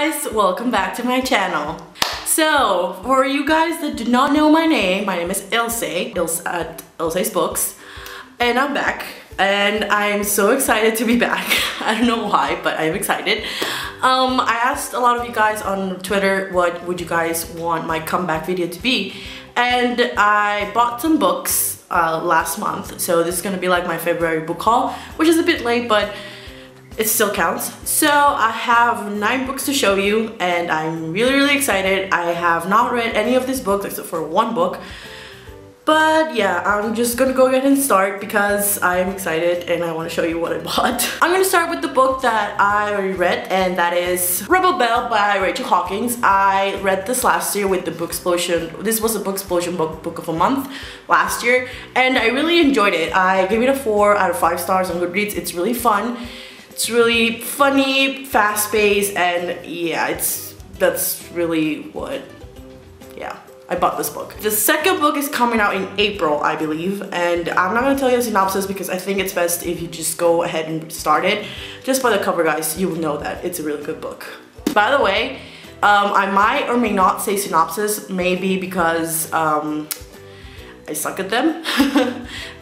guys, welcome back to my channel. So, for you guys that do not know my name is Ilse at Ilse's Books, and I'm back, and I'm so excited to be back. I don't know why, but I'm excited. I asked a lot of you guys on Twitter what would you guys want my comeback video to be, and I bought some books last month, so this is gonna be like my February book haul, which is a bit late, but it still counts. So I have 9 books to show you, and I'm really excited. I have not read any of these books except for one book, but yeah, I'm just gonna go ahead and start because I'm excited and I want to show you what I bought. I'm gonna start with the book that I already read, and that is Rebel Belle by Rachel Hawkins. I read this last year with the Book Explosion. This was a Book Explosion book of a month last year, and I really enjoyed it. I gave it a 4 out of 5 stars on Goodreads. It's really fun. It's really funny, fast-paced, and yeah, that's really what, yeah, I bought this book. The second book is coming out in April, I believe, and I'm not gonna tell you a synopsis because I think it's best if you just go ahead and start it. Just by the cover, guys, you will know that it's a really good book. By the way, I might or may not say synopsis, maybe because I suck at them.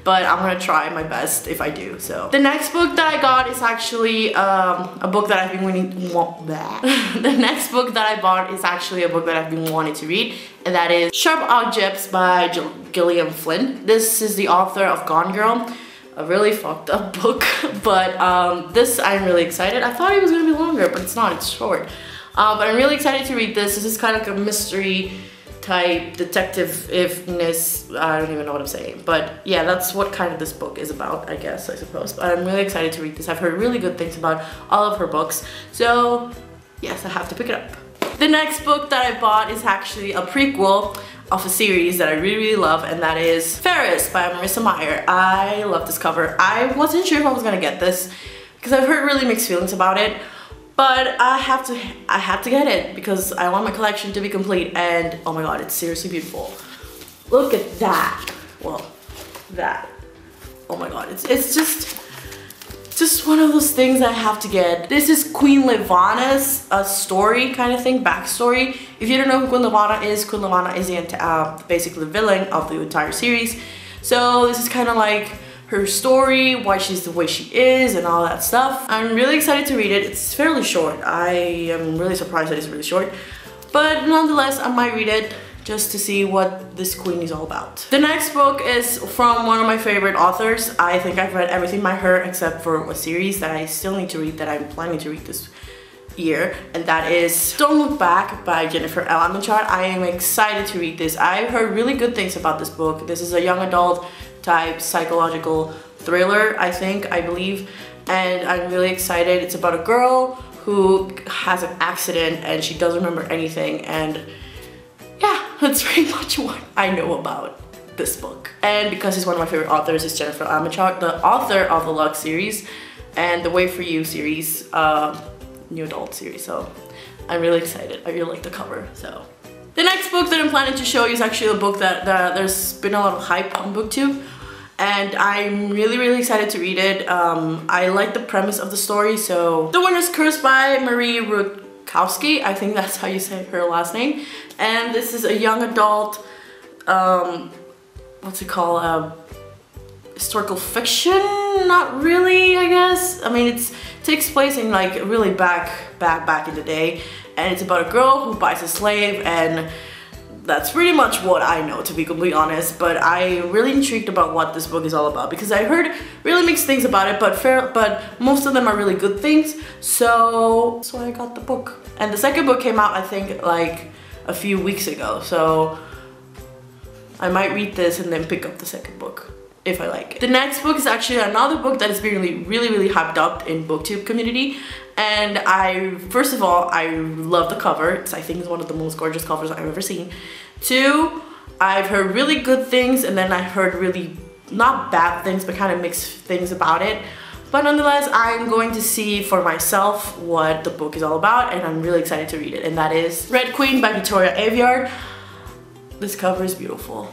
But I'm gonna try my best if I do. So the next book that I got is actually a book that I've been wanting. The next book that I bought is actually a book that I've been wanting to read, and that is Sharp Objects by Gillian Flynn. This is the author of Gone Girl, a really fucked up book, but this I'm really excited. I thought it was gonna be longer, but it's not. It's short. But I'm really excited to read this. This is kind of like a mystery type detective-ifness. I don't even know what I'm saying, but yeah, that's what kind of this book is about, I guess, I suppose. But I'm really excited to read this. I've heard really good things about all of her books, so yes, I have to pick it up. The next book that I bought is actually a prequel of a series that I really love, and that is Fairest by Marissa Meyer. I love this cover. I wasn't sure if I was gonna get this because I've heard really mixed feelings about it, but I had to get it because I want my collection to be complete, and oh my god, it's seriously beautiful. Look at that. Well, that. Oh my god, it's just one of those things I have to get. This is Queen Levana's story kind of thing, backstory. If you don't know who Queen Levana is the basically the villain of the entire series. So this is kind of like her story, why she's the way she is, and all that stuff. I'm really excited to read it. It's fairly short. I am really surprised that it's really short, but nonetheless, I might read it just to see what this queen is all about. The next book is from one of my favorite authors. I think I've read everything by her except for a series that I still need to read, that I'm planning to read this year, and that is Don't Look Back by Jennifer L. Amenchart. I am excited to read this. I've heard really good things about this book. This is a young adult type psychological thriller, I believe, and I'm really excited. It's about a girl who has an accident and she doesn't remember anything, and yeah, that's pretty much what I know about this book. And because he's one of my favorite authors, is Jennifer Amenchart, the author of the Lux series and the Way For You series, new adult series, so I'm really excited. I really like the cover. So the next book that I'm planning to show you is actually a book that there's been a lot of hype on BookTube, and I'm really excited to read it. I like the premise of the story. So The Winter's Curse by Marie Rukowski, I think that's how you say her last name, and this is a young adult, what's it called, historical fiction? Not really, I guess. I mean, it takes place in like really back in the day, and it's about a girl who buys a slave, and that's pretty much what I know, to be completely honest. But I'm really intrigued about what this book is all about because I heard really mixed things about it, but most of them are really good things. So I got the book, and the second book came out I think like a few weeks ago. So I might read this and then pick up the second book if I like it. The next book is actually another book that is being really hyped up in BookTube community, and first of all, I love the cover. I think it's one of the most gorgeous covers I've ever seen. 2, I've heard really good things, and then I heard really not bad things, but kind of mixed things about it. But nonetheless, I'm going to see for myself what the book is all about, and I'm really excited to read it, and that is Red Queen by Victoria Aveyard. This cover is beautiful.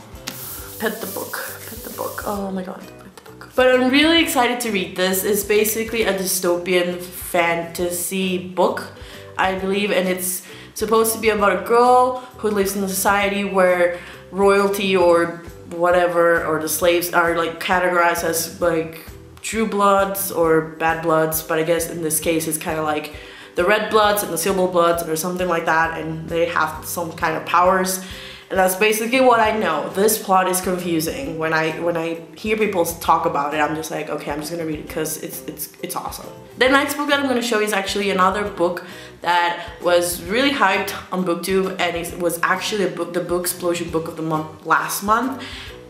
Pet the book. Pet the book. Oh my god. Pet the book. But I'm really excited to read this. It's basically a dystopian fantasy book. I believe, and it's supposed to be about a girl who lives in a society where royalty or whatever, or the slaves are like categorized as like true bloods or bad bloods, but I guess in this case it's kind of like the red bloods and the silver bloods or something like that, and they have some kind of powers. And that's basically what I know. This plot is confusing. When I hear people talk about it, I'm just like, okay, I'm just gonna read it because it's awesome. The next book that I'm gonna show you is actually another book that was really hyped on BookTube, and it was actually a book, the Book Explosion Book of the Month last month,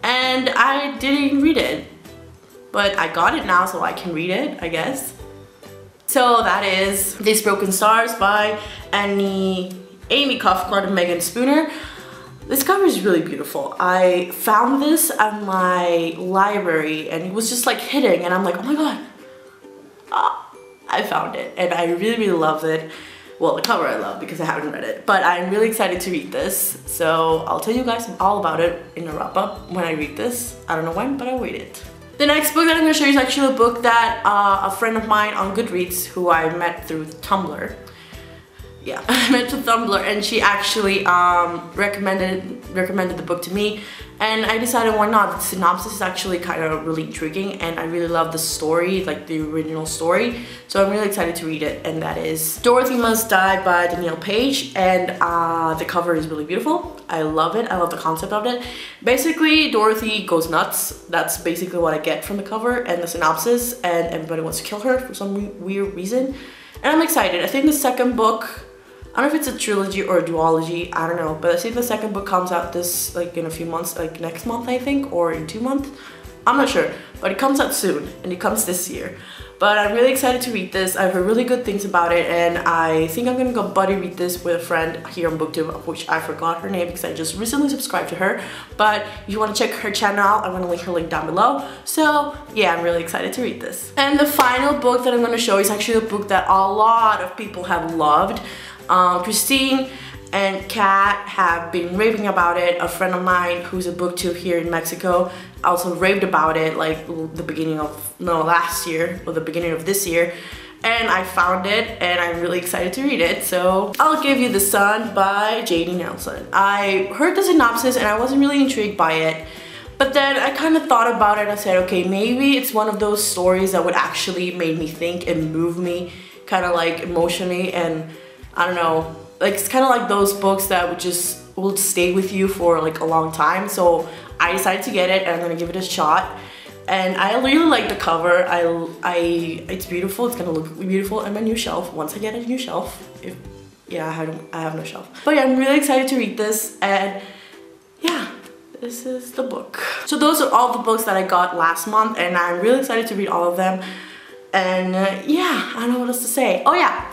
and I didn't read it, but I got it now, so I can read it, I guess. So that is These Broken Stars by Amy Caulfield and Megan Spooner. This cover is really beautiful. I found this at my library and it was just like hitting, and I'm like, oh my god, I found it, and I really love it. Well, the cover I love because I haven't read it, but I'm really excited to read this. So I'll tell you guys all about it in a wrap up when I read this. I don't know when, but I'll read it. The next book that I'm going to show you is actually a book that a friend of mine on Goodreads, who I met through Tumblr. Yeah, I met through Tumblr, and she actually recommended the book to me, and I decided why not. The synopsis is actually kind of really intriguing, and I really love the story, like the original story, so I'm really excited to read it. And that is Dorothy Must Die by Danielle Page, and the cover is really beautiful. I love it. I love the concept of it. Basically, Dorothy goes nuts. That's basically what I get from the cover and the synopsis, and everybody wants to kill her for some weird reason, and I'm excited. I think the second book, I don't know if it's a trilogy or a duology, I don't know, but I think the second book comes out this, like, in a few months, like next month I think, or in 2 months. I'm not sure, but it comes out soon, and it comes this year. But I'm really excited to read this. I've heard really good things about it, and I think I'm gonna go buddy read this with a friend here on BookTube, which I forgot her name because I just recently subscribed to her. But if you want to check her channel out, I'm gonna link her link down below. So yeah, I'm really excited to read this. And the final book that I'm gonna show is actually a book that a lot of people have loved. Christine and Kat have been raving about it. A friend of mine who's a booktube here in Mexico also raved about it like the beginning of, no, last year or the beginning of this year, and I found it and I'm really excited to read it. So I'll Give You the Sun by J.D. Nelson. I heard the synopsis and I wasn't really intrigued by it, but then I kind of thought about it and I said, okay, maybe it's one of those stories that would actually make me think and move me kind of like emotionally, and I don't know, like it's kind of like those books that will stay with you for like a long time. So I decided to get it and I'm gonna give it a shot. And I really like the cover. It's beautiful. It's gonna look beautiful on my new shelf once I get a new shelf. I have no shelf. But yeah, I'm really excited to read this, and yeah, this is the book. So those are all the books that I got last month, and I'm really excited to read all of them. And yeah, I don't know what else to say. Oh yeah.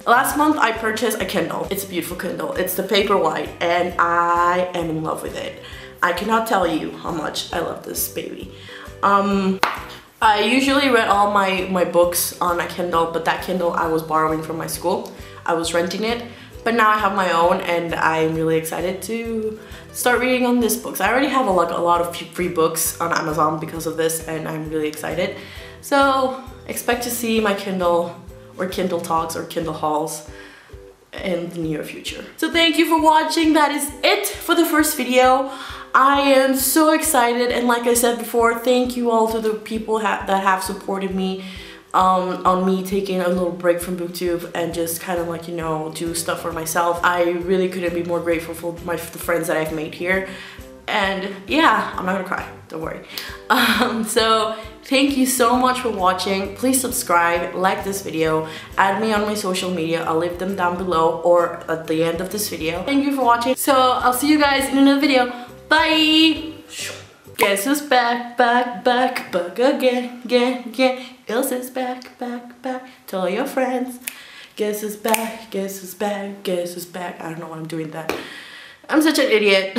Last month I purchased a Kindle. It's a beautiful Kindle. It's the paper white, and I am in love with it. I cannot tell you how much I love this baby. I usually read all my books on a Kindle, but that Kindle I was borrowing from my school. I was renting it, but now I have my own, and I'm really excited to start reading on this books. I already have a lot of free books on Amazon because of this, and I'm really excited. So expect to see my Kindle or Kindle talks or Kindle hauls in the near future. So thank you for watching. That is it for the first video. I am so excited, and like I said before, thank you all to the people that have supported me on me taking a little break from BookTube and just kind of like, you know, do stuff for myself. I really couldn't be more grateful for the friends that I've made here. And yeah, I'm not gonna cry, don't worry. So thank you so much for watching. Please subscribe, like this video, add me on my social media. I'll leave them down below or at the end of this video. Thank you for watching. So I'll see you guys in another video. Bye! Guess who's back again. Ilse's back. Tell your friends. Guess who's back. I don't know why I'm doing that. I'm such an idiot.